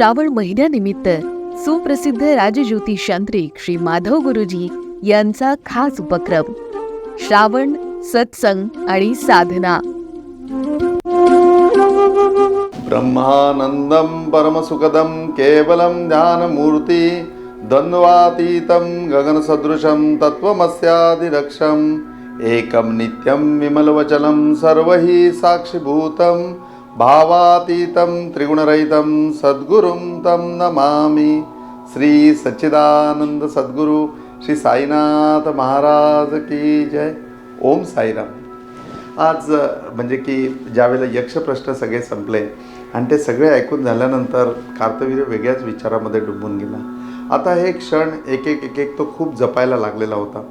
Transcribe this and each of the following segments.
श्रावण महिन्यानिमित्त सुप्रसिद्ध राजज्योतिषांत्रिक श्री माधव गुरुजी यांचा खास उपक्रम श्रावण सत्संग आणि साधना। ब्रह्मानंदं परमसुखदं केवलं ध्यानमूर्ति द्वन्द्वातीतं गगनसदृशं तत्त्वमस्यादिलक्ष्यम् एकं नित्यं विमलवचनं सर्वहि साक्षिभूतं भावातीतं त्रिगुणरहितं सद्गुरुं तं नमामि। श्री सच्चिदानंद सद्गुरु श्री साईनाथ महाराज की जय। ओम साईराम। आज म्हणजे की ज्यावेळेला यक्ष प्रश्न सगळे संपले आणि ते सगळे ऐकून झाल्यानंतर कार्तवीर्य वेगळ्याच विचारामध्ये डुंबून गेला। आता हे क्षण एक एक तो खूप जपायला लागलेला होता।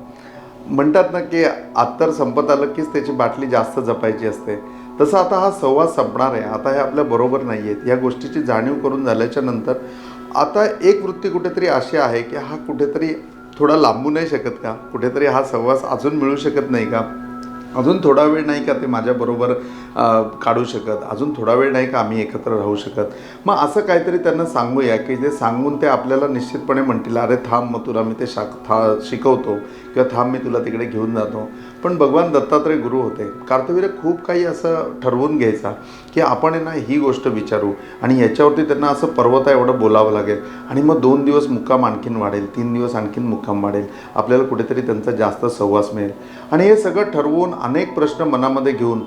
म्हणतात ना की अत्तर संपत आलं कीच त्याची बाटली जास्त जपायची असते, तसं आता हा संवाद संपणार आहे। आता हे आपल्या बरोबर नाही आहेत या गोष्टीची जाणीव करून झाल्याच्या नंतर आता एक वृत्ती कुठेतरी अशी आहे की हा कुठेतरी थोडा लांबू नाही शकत का, कुठेतरी हा संवाद अजून मिळू शकत नाही का, अजून थोडा वेळ नाही का ते माझ्याबरोबर काढू शकत, अजून थोडा वेळ नाही का आम्ही एकत्र राहू शकत। मग असं काहीतरी त्यांना सांगूया की जे सांगून ते आपल्याला निश्चितपणे म्हणतील अरे थांब मग तुला मी ते शिकवतो किंवा थांब मी तुला तिकडे घेऊन जातो। पण भगवान दत्तात्रय गुरु होते। कार्तवीर्य खूप काही असं ठरवून घ्यायचा की आपण ना ही गोष्ट विचारू आणि याच्यावरती त्यांना असं पर्वता एवढं बोलावं लागेल आणि मग 2 दिवस मुक्काम आणखीन वाढेल, 3 दिवस आणखीन मुक्काम वाढेल, आपल्याला कुठेतरी त्यांचा जास्त सहवास मिळेल। आणि हे सगळं ठरवून अनेक प्रश्न मनामध्ये घेऊन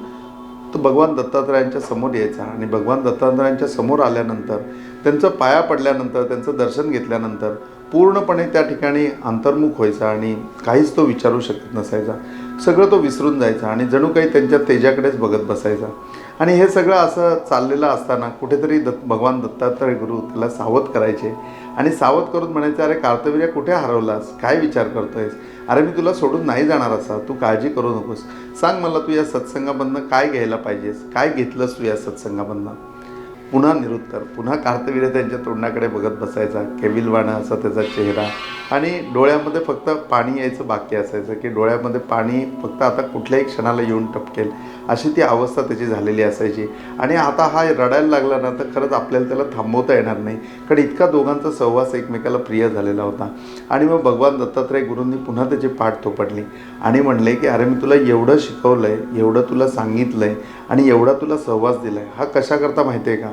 तो भगवान दत्तात्रयांच्या समोर यायचा आणि भगवान दत्तात्रयांच्या समोर आल्यानंतर त्यांचं पाया पडल्यानंतर त्यांचं दर्शन घेतल्यानंतर पूर्णपणे त्या ठिकाणी अंतर्मुख व्हायचा आणि काहीच तो विचारू शकत नसायचा। सगळं तो विसरून जायचा आणि जणू काही त्यांच्या तेजाकडेच बघत बसायचा। आणि हे सगळं असं चाललेलं असताना कुठेतरी भगवान दत्तात्रय गुरु त्याला सावध करायचे आणि सावध करून म्हणायचे अरे कार्तवीर्य कुठे हरवलास, काय विचार करतोयस, अरे मी तुला सोडून नाही जाणार असा, तू काळजी करू नकोस, सांग मला तू या सत्संगामधनं काय घ्यायला पाहिजेस, काय घेतलंस तू या सत्संगामधनं। पुन्हा निरुत्तर, पुन्हा कार्तवीर्य त्यांच्या तोंडाकडे बघत बसायचा, केविलवाणा असा त्याचा चेहरा आणि डोळ्यामध्ये फक्त पाणी यायचं बाकी असायचं की डोळ्यामध्ये पाणी फक्त आता कुठल्याही क्षणाला येऊन टपकेल अशी ती अवस्था त्याची झालेली असायची। आणि आता हा रडायला लागला ना तर खरंच आपल्याला त्याला थांबवता येणार नाही, कारण इतका दोघांचा सहवास एकमेकाला प्रिय झालेला होता। आणि मग भगवान दत्तात्रय गुरूंनी पुन्हा त्याची पाठ थोपटली आणि म्हणले की अरे मी तुला एवढं शिकवलं आहे, एवढं तुला सांगितलं आहे आणि एवढा तुला सहवास दिला आहे, हा कशाकरता माहिती आहे का?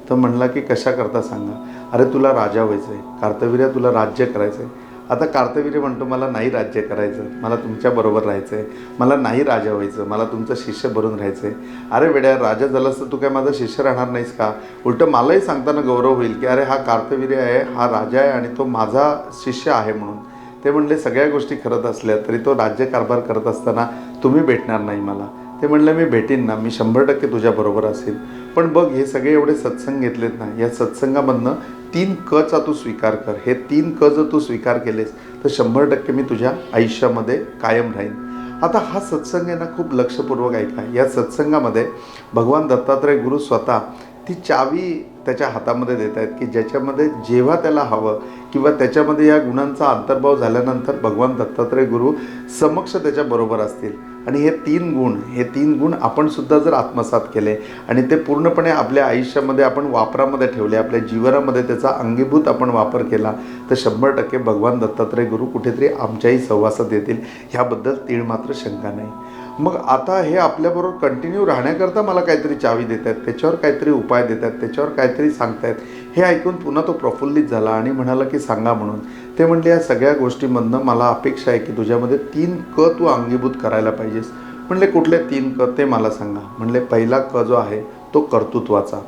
तर म्हणला की कशाकरता सांगा, अरे तुला राजा व्हायचं आहे कार्तवीर्य, तुला राज्य करायचं आहे। आता कार्तवीर्य म्हणतो मला नाही राज्य करायचं, मला तुमच्याबरोबर राहायचं आहे, मला नाही राजा व्हायचं, मला तुमचं शिष्य बनून राहायचं आहे। अरे वेड्या, राजा झालास तर तू काय माझा शिष्य राहणार नाहीस का? उलटं मलाही सांगताना गौरव होईल की अरे हा कार्तवीर्य आहे, हा राजा आहे आणि तो माझा शिष्य आहे म्हणून। ते म्हणले सगळ्या गोष्टी करत असल्या तरी तो राज्यकारभार करत असताना तुम्ही भेटणार नाही मला। ते म्हणलं मी भेटीन ना, मी 100% तुझ्याबरोबर असेल। पण बघ हे सगळे एवढे सत्संग घेतलेत ना, या सत्संगामधनं 3 कचा तू स्वीकार कर, हे 3 क जर तू स्वीकार केलेस तर 100% मी तुझ्या आयुष्यामध्ये कायम राहीन। आता हा सत्संग आहे ना खूप लक्षपूर्वक ऐका। या सत्संगामध्ये भगवान दत्तात्रय गुरु स्वतः ती चावी त्याच्या हातामध्ये देत आहेत की ज्याच्यामध्ये जेव्हा त्याला हवं किंवा त्याच्यामध्ये या गुणांचा अंतर्भाव झाल्यानंतर भगवान दत्तात्रय गुरु समक्ष त्याच्याबरोबर असतील। आणि हे 3 गुण आपण सुद्धा जर आत्मसात केले आणि ते पूर्णपणे आपल्या आयुष्यामध्ये आपण वापरामध्ये ठेवले, आपल्या जीवनामध्ये त्याचा अंगीभूत आपण वापर केला तर 100% भगवान दत्तात्रय गुरु कुठेतरी आमच्याही सहवासात येतील, ह्याबद्दल तीळ मात्र शंका नाही। मग आता हे आपल्याबरोबर कंटिन्यू राहण्याकरता मला काहीतरी चावी देत आहेत, त्याच्यावर काहीतरी उपाय देत आहेत, त्याच्यावर काहीतरी सांगतायत। हे ऐकून पुन्हा तो प्रफुल्लित झाला आणि म्हणाला की सांगा म्हणून। ते म्हणले या सगळ्या गोष्टींमधनं मला अपेक्षा आहे की तुझ्यामध्ये 3 क तू अंगीभूत करायला पाहिजेस। म्हणले कुठले 3 क ते मला सांगा। म्हणले पहिला क जो आहे तो कर्तृत्वाचा।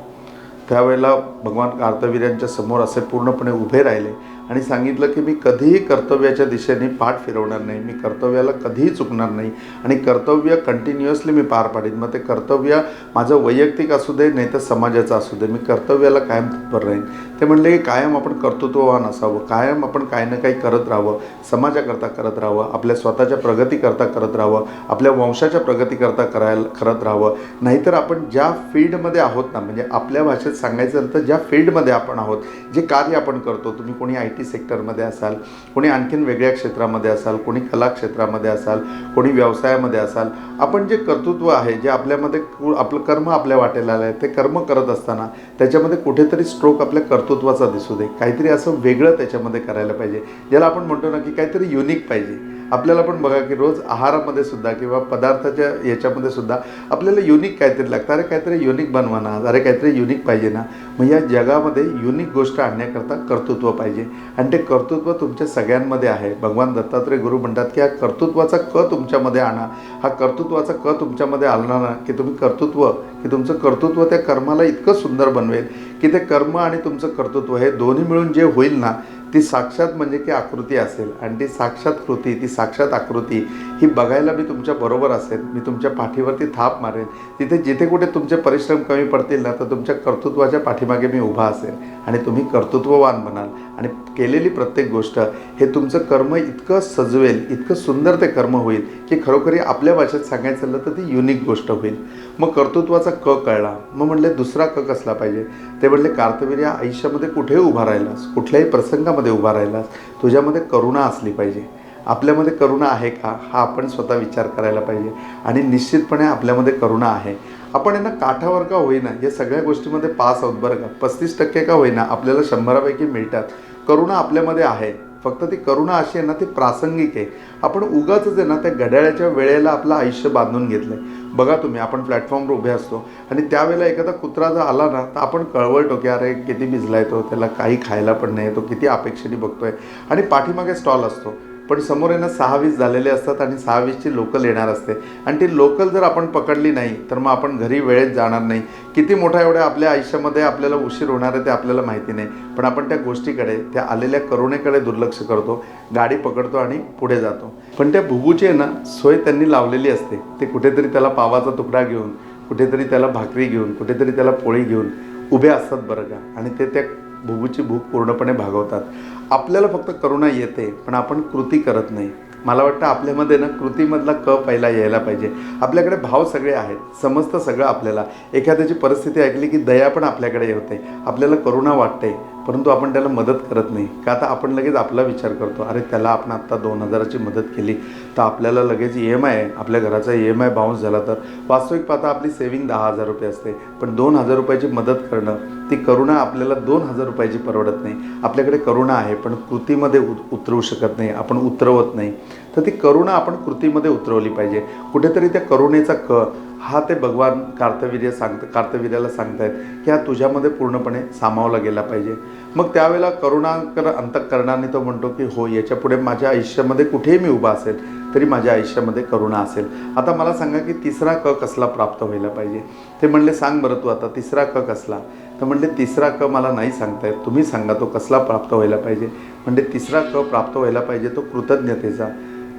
त्यावेळेला भगवान कार्तवीर्यांच्या समोर असे पूर्णपणे उभे राहिले आणि सांगितलं की मी कधीही कर्तव्याच्या दिशेने पाठ फिरवणार नाही, मी कर्तव्याला कधीही चुकणार नाही आणि कर्तव्य कंटिन्युअसली मी पार पाडीन। मग ते कर्तव्य माझं वैयक्तिक असू दे नाही तर समाजाचं असू दे, मी कर्तव्याला कायम तत्पर राहीन। ते म्हणले की कायम आपण कर्तृत्ववान असावं, कायम आपण काही ना काही करत राहावं, समाजाकरता करत राहावं, आपल्या स्वतःच्या प्रगतीकरता करत राहावं, आपल्या वंशाच्या प्रगतीकरता करत राहावं। नाहीतर आपण ज्या फील्डमध्ये आहोत ना, म्हणजे आपल्या भाषेत सांगायचं तर ज्या फील्डमध्ये आपण आहोत, जे कार्य आपण करतो, तुम्ही कोणी टी सेक्टरमध्ये असाल, कोणी आणखीन वेगळ्या क्षेत्रामध्ये असाल, कोणी कला क्षेत्रामध्ये असाल, कोणी व्यवसायामध्ये असाल, आपण जे कर्तृत्व आहे, जे आपल्यामध्ये आपलं कर्म आपल्या वाटेला आलं आहे, ते कर्म करत असताना त्याच्यामध्ये कुठेतरी स्ट्रोक आपल्या कर्तृत्वाचा दिसू दे. काहीतरी असं वेगळं त्याच्यामध्ये करायला पाहिजे, ज्याला आपण म्हणतो ना की काहीतरी युनिक पाहिजे. आपल्याला पण बघा की रोज आहारामध्ये सुद्धा किंवा पदार्थाच्या याच्यामध्ये सुद्धा आपल्याला युनिक काहीतरी लागतं. अरे काहीतरी युनिक बनवा ना, अरे काहीतरी युनिक पाहिजे ना. मग या जगामध्ये युनिक गोष्ट आणण्याकरता कर्तृत्व पाहिजे, आणि ते कर्तृत्व तुमच्या सगळ्यांमध्ये आहे. भगवान दत्तात्रय गुरु म्हणतात की हा कर्तृत्वाचा क तुमच्यामध्ये आणा. हा कर्तृत्वाचा क तुमच्यामध्ये आला ना की तुमचं कर्तृत्व त्या कर्माला इतकं सुंदर बनवेल की ते कर्म आणि तुमचं कर्तृत्व हे दोन्ही मिळून जे होईल ना, ती साक्षात म्हणजे की आकृती असेल. आणि ती साक्षात कृती, ती साक्षात आकृती ही बघायला मी तुमच्या बरोबर असेल. मी तुमच्या पाठीवरती थाप मारेन. तिथे जिथे कुठे तुमचे परिश्रम कमी पडतील ना, तर तुमच्या कर्तृत्वाच्या पाठीमागे मी उभा असेल आणि तुम्ही कर्तृत्ववान बनाल. आणि केलेली प्रत्येक गोष्ट हे तुमचं कर्म इतकं सजवेल, इतकं सुंदर ते कर्म होईल की खरोखरी आपल्या भाषेत सांगायचं झालं तर ती युनिक गोष्ट होईल. मग कर्तृत्वाचा क कळला. मग म्हणले दुसरा क कसला पाहिजे. ते म्हणले कार्तवीर्य, आयुष्यामध्ये कुठेही उभा राहिलास, कुठल्याही प्रसंगामध्ये उभा राहिलास, तुझ्यामध्ये करुणा असली पाहिजे. आपल्यामध्ये करुणा आहे का, हा आपण स्वतः विचार करायला पाहिजे. आणि निश्चितपणे आपल्यामध्ये करुणा आहे. आपण यांना काठावर का होईना या सगळ्या गोष्टीमध्ये पास आहोत बरं का. 35% का होईना आपल्याला 100पैकी मिळतात. करुणा आपल्यामध्ये आहे. फक्त ती करुणा अशी आहे ना, ती प्रासंगिक आहे. आपण उगाच आहे ना त्या घड्याळाच्या वेळेला आपलं आयुष्य बांधून घेतलं आहे. बघा तुम्ही, आपण प्लॅटफॉर्मवर उभे असतो आणि त्यावेळेला एखादा कुत्रा जर आला ना, तर आपण कळवळतो की अरे किती भिजलाय तो, त्याला काही खायला पण नाही, तो किती अपेक्षेने बघतोय. आणि पाठीमागे स्टॉल असतो, पण समोर आहे ना 6:20 झालेले असतात आणि 6:20ची लोकल येणार असते. आणि ती लोकल जर आपण पकडली नाही तर मग आपण घरी वेळेत जाणार नाही. किती मोठा एवढ्या आपल्या आयुष्यामध्ये आपल्याला उशीर होणार आहे ते आपल्याला माहिती नाही, पण आपण त्या गोष्टीकडे, त्या आलेल्या करुणेकडे दुर्लक्ष करतो, गाडी पकडतो आणि पुढे जातो. पण त्या भुबूची आहे ना सोय त्यांनी लावलेली असते. ते कुठेतरी त्याला पावाचा तुकडा घेऊन, कुठेतरी त्याला भाकरी घेऊन, कुठेतरी त्याला पोळी घेऊन उभे असतात बरं का. आणि ते त्या भुबूची भूक पूर्णपणे भागवतात. आपल्याला फक्त करुणा येते, पण आपण कृती करत नाही. मला वाटतं आपल्यामध्ये ना कृतीमधला क पहिला यायला पाहिजे. आपल्याकडे भाव सगळे आहेत, समजतं सगळं आपल्याला. एखाद्याची परिस्थिती ऐकली की दया पण आपल्याकडे येते, आपल्याला करुणा वाटते, परंतु आपण त्याला मदत करत नाही. का तर आपण लगेच आपला विचार करतो, अरे त्याला आपण आत्ता 2,000ची मदत केली तर आपल्याला लगेच EMI आहे, आपल्या घराचा EMI बाउन्स झाला तर. वास्तविक पाहता आपली सेविंग 10,000 रुपये असते, पण 2,000 रुपयाची मदत करणं, ती करुणा आपल्याला 2,000 रुपयाची परवडत नाही. आपल्याकडे करुणा आहे पण कृतीमध्ये उतरवू शकत नाही, आपण उतरवत नाही. तर ती करुणा आपण कृतीमध्ये उतरवली पाहिजे. कुठेतरी त्या करुणेचा क हा ते भगवान कार्तवीर्याला सांगतायत की हा तुझ्यामध्ये पूर्णपणे सामावला गेला पाहिजे. मग त्यावेळेला करुणाकर अंतःकरणाने तो म्हणतो की हो, याच्यापुढे माझ्या आयुष्यामध्ये कुठेही मी उभा असेल तरी माझ्या आयुष्यामध्ये करुणा असेल. आता मला सांगा की तिसरा क कसला प्राप्त व्हायला पाहिजे. ते म्हणले सांग बरं तू आता तिसरा क कसला. तर म्हणले तिसरा क मला नाही सांगता येत, तुम्ही सांगा तो कसला प्राप्त व्हायला पाहिजे. म्हणजे तिसरा क प्राप्त व्हायला पाहिजे तो कृतज्ञतेचा.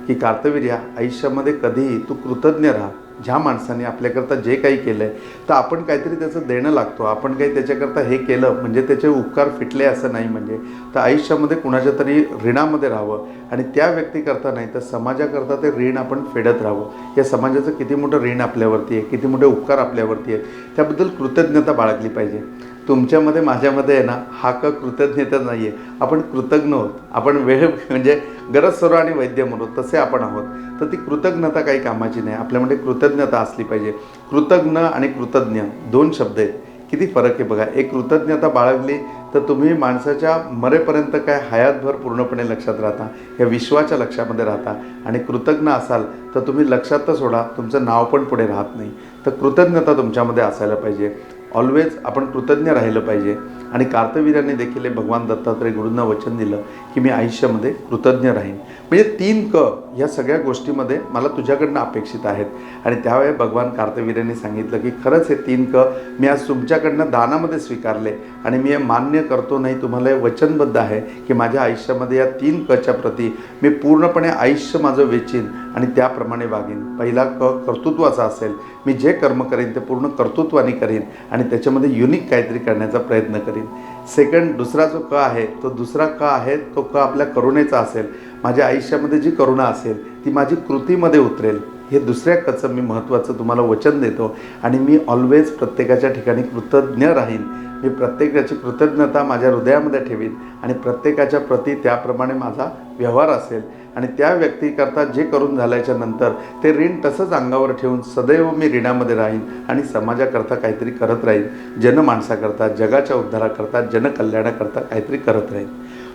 की कार्तवीर्या, आयुष्यामध्ये कधीही तू कृतज्ञ राहा. ज्या माणसाने आपल्याकरता जे काही केलं आहे तर आपण काहीतरी त्याचं देणं लागतो. आपण काही त्याच्याकरता हे केलं म्हणजे त्याचे उपकार फिटले असं नाही. म्हणजे तर आयुष्यामध्ये कुणाच्या तरी ऋणामध्ये राहावं आणि त्या व्यक्तीकरता नाही तर समाजाकरता ते ऋण आपण फेडत राहावं. या समाजाचं किती मोठं ऋण आपल्यावरती आहे, किती मोठे उपकार आपल्यावरती आहेत, त्याबद्दल कृतज्ञता बाळगली पाहिजे. तुमच्यामध्ये माझ्यामध्ये आहे ना हा क कृतज्ञता नाही आहे. आपण कृतज्ञ आहोत. आपण वेळ म्हणजे गरज सरो आणि वैद्य म्हणून तसे आपण आहोत. तर ती कृतज्ञता काही कामाची नाही. आपल्यामध्ये कृतज्ञता असली पाहिजे. कृतज्ञ आणि कृतज्ञ दोन शब्द आहेत. किती फरक आहे बघा. एक कृतज्ञता बाळगली तर तुम्ही माणसाच्या मरेपर्यंत काय हयातभर पूर्णपणे लक्षात राहता, या विश्वाच्या लक्षामध्ये राहता. आणि कृतज्ञ असाल तर तुम्ही लक्षात तर सोडा, तुमचं नाव पण पुढे राहत नाही. तर कृतज्ञता तुमच्यामध्ये असायला पाहिजे. ऑलवेज आपण कृतज्ञ राहिलं पाहिजे. आणि कार्तवीर्याने देखील भगवान दत्तात्रय गुरूंना वचन दिलं की मी आयुष्यामध्ये कृतज्ञ राहीन. म्हणजे 3 क या सगळ्या गोष्टीमध्ये मला तुझ्याकडनं अपेक्षित आहेत. आणि त्यावेळी भगवान कार्तवीर्याने सांगितलं की खरंच हे 3 क मी आज तुमच्याकडनं दानामध्ये स्वीकारले आणि मी हे मान्य करतो. नाही, तुम्हाला हे वचनबद्ध आहे की माझ्या आयुष्यामध्ये या 3 कच्या प्रती मी पूर्णपणे आयुष्य माझं वेचीन आणि त्याप्रमाणे वागीन. पहिला क कर्तृत्वाचा असेल. मी जे कर्म करीन ते पूर्ण कर्तृत्वाने करीन आणि त्याच्यामध्ये युनिक काहीतरी करण्याचा प्रयत्न करीन. सेकंड, दुसरा जो क आहे तो दुसरा क आहे तो क आपल्या करुणेचा असेल. माझ्या आयुष्यामध्ये जी करुणा असेल ती माझी कृतीमध्ये उतरेल. हे दुसऱ्या कचं मी महत्त्वाचं तुम्हाला वचन देतो आणि मी ऑलवेज प्रत्येकाच्या ठिकाणी कृतज्ञ राहीन. मी प्रत्येकाची कृतज्ञता माझ्या हृदयामध्ये ठेवीन आणि प्रत्येकाच्या प्रती त्याप्रमाणे माझा व्यवहार असेल आणि त्या व्यक्तीकरता जे करून झाल्याच्या नंतर ते ऋण तसंच अंगावर ठेवून सदैव मी ऋणामध्ये राहीन आणि समाजाकरता काहीतरी करत राहीन, जनमानसाकरता, जगाच्या उद्धाराकरता, जनकल्याणाकरता काहीतरी करत राहीन.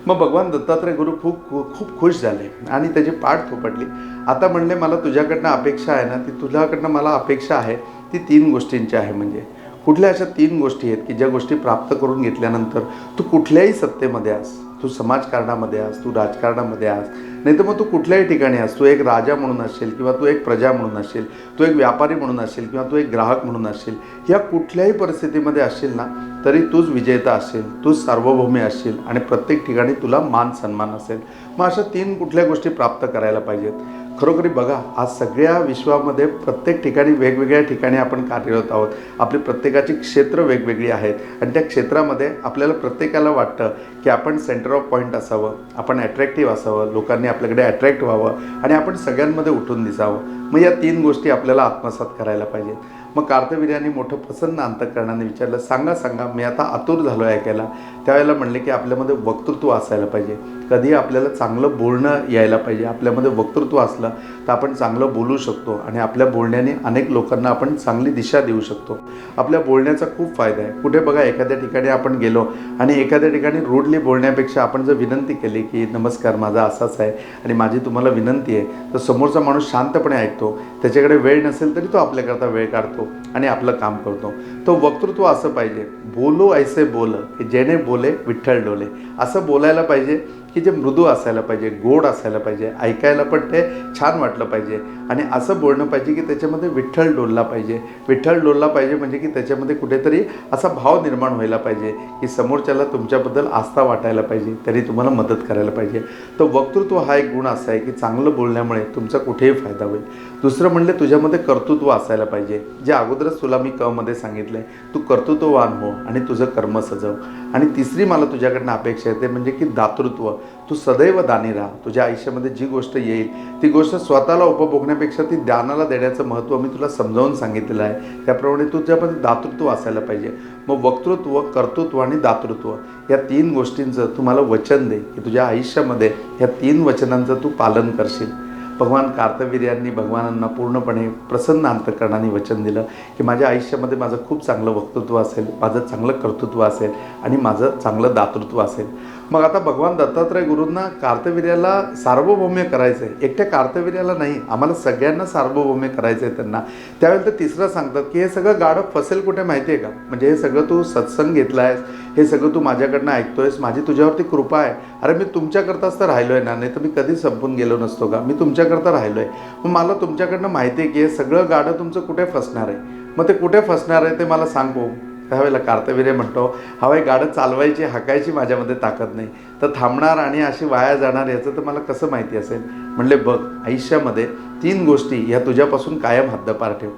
मग भगवान दत्तात्रय गुरु खूप खुश झाले आणि त्याची पाठ थोपटली. आता म्हणले मला तुझ्याकडनं अपेक्षा आहे ना, ती तुझ्याकडनं मला अपेक्षा आहे ती 3 गोष्टींची आहे. म्हणजे कुठल्या अशा 3 गोष्टी आहेत की ज्या गोष्टी प्राप्त करून घेतल्यानंतर तू कुठल्याही सत्तेमध्ये आस, तू समाजकारणामध्ये आस, तू राजकारणामध्ये आस, नाही तर मग तू कुठल्याही ठिकाणी आस, तू एक राजा म्हणून असशील किंवा तू एक प्रजा म्हणून असशील, तू एक व्यापारी म्हणून असशील किंवा तू एक ग्राहक म्हणून असशील, या कुठल्याही परिस्थितीमध्ये असशील ना तरी तूच विजेता असशील, तूच सार्वभौमी असशील आणि प्रत्येक ठिकाणी तुला मान सन्मान असेल. मग अशा 3 कुठल्या गोष्टी प्राप्त करायला पाहिजेत. खरोखरी बघा, आज सगळ्या विश्वामध्ये प्रत्येक ठिकाणी वेगवेगळ्या ठिकाणी आपण कार्यरत आहोत. आपली प्रत्येकाची क्षेत्र वेगवेगळी आहेत आणि त्या क्षेत्रामध्ये आपल्याला प्रत्येकाला वाटतं की आपण सेंटर ऑफ पॉईंट असावं, आपण ॲट्रॅक्टिव्ह असावं, लोकांनी आपल्याकडे अट्रॅक्ट व्हावं आणि आपण सगळ्यांमध्ये उठून दिसावं. मग या 3 गोष्टी आपल्याला आत्मसात करायला पाहिजेत. मग कार्तवीर्याने मोठं प्रसन्न अंतःकरणाने विचारलं, सांगा मी आता आतुर झालो आहे ऐकायला. त्यावेळेला म्हणले की आपल्यामध्ये वक्तृत्व असायला पाहिजे. कधी आपल्याला चांगलं बोलणं यायला पाहिजे. आपल्यामध्ये वक्तृत्व असलं तर आपण चांगलं बोलू शकतो आणि आपल्या बोलण्याने अनेक लोकांना आपण चांगली दिशा देऊ शकतो. आपल्या बोलण्याचा खूप फायदा आहे. कुठे बघा, एखाद्या ठिकाणी आपण गेलो आणि एखाद्या ठिकाणी रूडली बोलण्यापेक्षा आपण जर विनंती केली की नमस्कार, माझा असाच आहे आणि माझी तुम्हाला विनंती आहे, तर समोरचा माणूस शांतपणे ऐकतो. त्याच्याकडे वेळ नसेल तरी तो आपल्याकरता वेळ काढतो आणि आपलं काम करतो. तो वक्तृत्व असं पाहिजे, बोलो ऐसे बोल की जेणे बोले विठ्ठल डोले. असं बोलायला पाहिजे की जे मृदू असायला पाहिजे, गोड असायला पाहिजे, ऐकायला पण ते छान वाटलं पाहिजे आणि असं बोलणं पाहिजे की त्याच्यामध्ये विठ्ठल डोलला पाहिजे. विठ्ठल डोलला पाहिजे म्हणजे की त्याच्यामध्ये कुठेतरी असा भाव निर्माण व्हायला पाहिजे की समोरच्याला तुमच्याबद्दल आस्था वाटायला पाहिजे, तरी तुम्हाला मदत करायला पाहिजे. तर वक्तृत्व हा एक गुण असा आहे की चांगलं बोलण्यामुळे तुमचा कुठेही फायदा होईल. दुसरं म्हणले तुझ्यामध्ये कर्तृत्व असायला पाहिजे. जे अगोदरच तुला मी मध्ये सांगितलं आहे, तू कर्तृत्ववान हो आणि तुझं कर्म सजव. आणि तिसरी मला तुझ्याकडनं अपेक्षा आहे ते म्हणजे की दातृत्व. तू सदैव दानी राहा. तुझ्या आयुष्यामध्ये जी गोष्ट येईल ती गोष्ट स्वतःला उपभोगण्यापेक्षा ती दानाला देण्याचं महत्त्व मी तुला समजावून सांगितलेलं आहे. त्याप्रमाणे तुझ्यामध्ये दातृत्व असायला पाहिजे. मग वक्तृत्व, कर्तृत्व आणि दातृत्व या 3 गोष्टींचं तुम्हाला वचन दे की तुझ्या आयुष्यामध्ये या 3 वचनांचं तू पालन करशील. भगवान कार्तवीर्यांनी भगवानांना पूर्णपणे प्रसन्न अंतःकरणाने वचन दिलं की माझ्या आयुष्यामध्ये माझं खूप चांगलं वक्तृत्व असेल, माझं चांगलं कर्तृत्व असेल आणि माझं चांगलं दातृत्व असेल. मग आता भगवान दत्तात्रय गुरूंना कार्तवीर्याला सार्वभौम्य करायचं आहे. एकट्या कार्तवीर्याला नाही, आम्हाला सगळ्यांना सार्वभौम्य करायचं आहे त्यांना. त्यावेळेला ते तिसरं सांगतात की हे सगळं गाडं फसेल कुठे माहिती आहे का? म्हणजे हे सगळं तू सत्संग घेतला आहेस, हे सगळं तू माझ्याकडनं ऐकतोयस, माझी तुझ्यावरती कृपा आहे. अरे मी तुमच्याकरताच तर राहिलो आहे ना, नाही तर मी कधीच संपून गेलो नसतो का? मी तुमच्याकरता राहिलो आहे. मग मला तुमच्याकडनं माहिती आहे की हे सगळं गाडं तुमचं कुठे फसणार आहे. मग ते कुठे फसणार आहे ते मला सांगू. त्यावेळेला कार्तवीर्य म्हणतो, हवाई गाडं चालवायची, हाकायची माझ्यामध्ये ताकद नाही, तर थांबणार आणि अशी वाया जाणार याचं तर मला कसं माहिती असेल. म्हणले बघ, आयुष्यामध्ये 3 गोष्टी ह्या तुझ्यापासून कायम हद्दपार ठेव.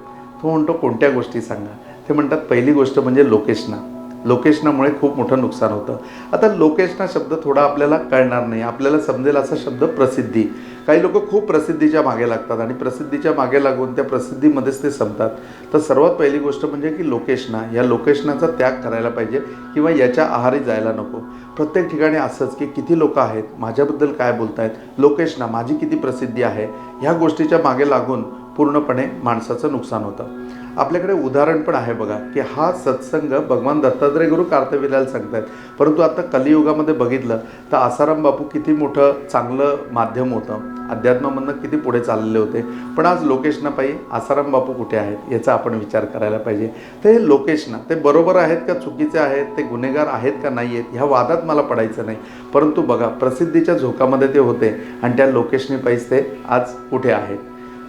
तो म्हणतो कोणत्या गोष्टी सांगा. ते म्हणतात पहिली गोष्ट म्हणजे लोकेशना. लोकेशनामुळे खूप मोठं नुकसान होतं. आता लोकेशना शब्द थोडा आपल्याला कळणार नाही, आपल्याला समजेल असा शब्द प्रसिद्धी. काही लोक खूप प्रसिद्धीच्या मागे लागतात आणि प्रसिद्धीच्या मागे लागून त्या प्रसिद्धीमध्येच ते संपतात. तर सर्वात पहिली गोष्ट म्हणजे की लोकेशना. या लोकेशनाचा त्याग करायला पाहिजे किंवा याच्या आहारी जायला नको. प्रत्येक ठिकाणी असंच की किती लोक आहेत, माझ्याबद्दल काय बोलत आहेत, लोकेशना, माझी किती प्रसिद्धी आहे, ह्या गोष्टीच्या मागे लागून पूर्णपणे माणसाचं नुकसान होतं. आपल्याकडे उदाहरण पण आहे बघा की हा सत्संग भगवान दत्तात्रय गुरु कार्तवीर्याला सांगतात. परंतु आता कलियुगामध्ये बघितलं तर आसाराम बापू किती मोठं चांगलं माध्यम होतं, अध्यात्मामधनं किती पुढे चाललेले होते. पण आज लोकेशनापायी आसाराम बापू कुठे आहेत याचा आपण विचार करायला पाहिजे. ते लोकेशना ते बरोबर आहेत का चुकीचे आहेत, ते गुन्हेगार आहेत का नाही आहेत, ह्या वादात मला पडायचं नाही. परंतु बघा, प्रसिद्धीच्या झोकामध्ये ते होते आणि त्या लोकेशनीपायीच ते आज कुठे आहेत.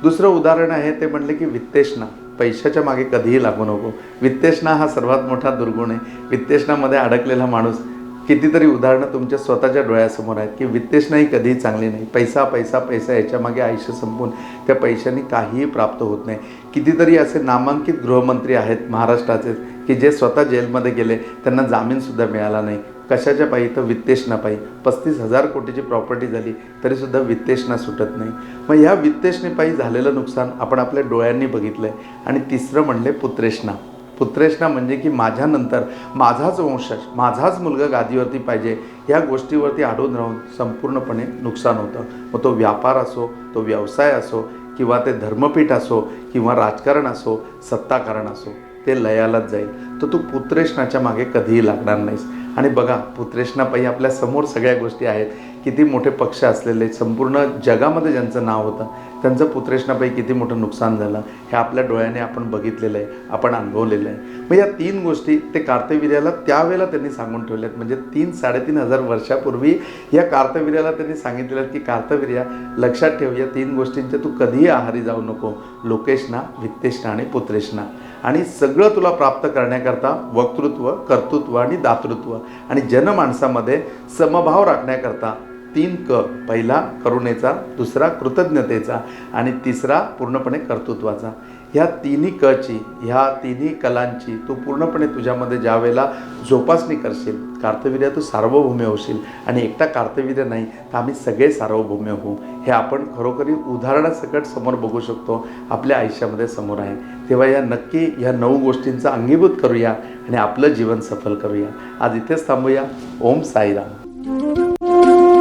दुसरं उदाहरण आहे ते म्हणले की वित्तेशना. पैशाच्या मागे कधीही लागू नको. वित्तेशना हा सर्वात मोठा दुर्गुण आहे. वित्तेशनामध्ये अडकलेला माणूस, कितीतरी उदाहरणं तुमच्या स्वतःच्या डोळ्यासमोर आहेत की वित्तेशनाही कधीही चांगली नाही. पैसा पैसा पैसा याच्यामागे आयुष्य संपून त्या पैशाने काहीही प्राप्त होत नाही. कितीतरी असे नामांकित गृहमंत्री आहेत महाराष्ट्राचे की जे स्वतः जेलमध्ये गेले, त्यांना जामीनसुद्धा मिळाला नाही. कशाच्या पायी? तर वित्तेषणा पायी. 35,000 कोटीची प्रॉपर्टी झाली तरीसुद्धा वित्तेषणा सुटत नाही. मग ह्या वित्तेषणेपायी झालेलं नुकसान आपण आपल्या डोळ्यांनी बघितलं आहे. आणि तिसरं म्हणले पुत्रेषणा. पुत्रेषणा म्हणजे की माझ्यानंतर माझाच वंशज, माझाच मुलगा गादीवरती पाहिजे, या गोष्टीवरती अडून राहून संपूर्णपणे नुकसान होतं. मग तो व्यापार असो, तो व्यवसाय असो, किंवा ते धर्मपीठ असो, किंवा राजकारण असो, सत्ताकारण असो, ते लयालाच जाईल. तर तू पुत्रेषणाच्या मागे कधीही लागणार नाहीस. आणि बघा, पुत्रेषणापायी आपल्या समोर सगळ्या गोष्टी आहेत. किती मोठे पक्ष असलेले, संपूर्ण जगामध्ये ज्यांचं नाव होतं, त्यांचं पुत्रेषणापायी किती मोठं नुकसान झालं हे आपल्या डोळ्याने आपण बघितलेलं आहे, आपण अनुभवलेलं आहे. मग या 3 गोष्टी ते कार्तवीर्याला त्यावेळेला त्यांनी सांगून ठेवल्या आहेत. म्हणजे 3-3.5 वर्षापूर्वी या कार्तवीर्याला त्यांनी सांगितलेलं की कार्तवीर्या, लक्षात ठेव, या 3 गोष्टींच्या तू कधीही आहारी जाऊ नको. लोकेषणा, वित्तेषणा आणि पुत्रेषणा. आणि सगळं तुला प्राप्त करण्याकरता वक्तृत्व, कर्तृत्व आणि दातृत्व आणि जनमानसामध्ये समभाव राखण्याकरता 3 क. पहिला करुणेचा, दुसरा कृतज्ञतेचा आणि तिसरा पूर्णपणे कर्तृत्वाचा. ह्या तिन्ही कची, ह्या तिन्ही कलांची तू पूर्णपणे तुझ्यामध्ये ज्या वेळेला जोपासणी करशील, कार्तवीर्य तू सार्वभौम्य होशील. आणि एकटा कार्तवीर्य नाही तर आम्ही सगळे सार्वभौम्य होऊ. हे आपण खरोखरी उदाहरणासकट समोर बघू शकतो, आपल्या आयुष्यामध्ये समोर आहे. तेव्हा नक्की ह्या 9 गोष्टींचा अंगीभूत करूया आणि आपलं जीवन सफल करूया. आज इथेच थांबूया. ओम साईराम.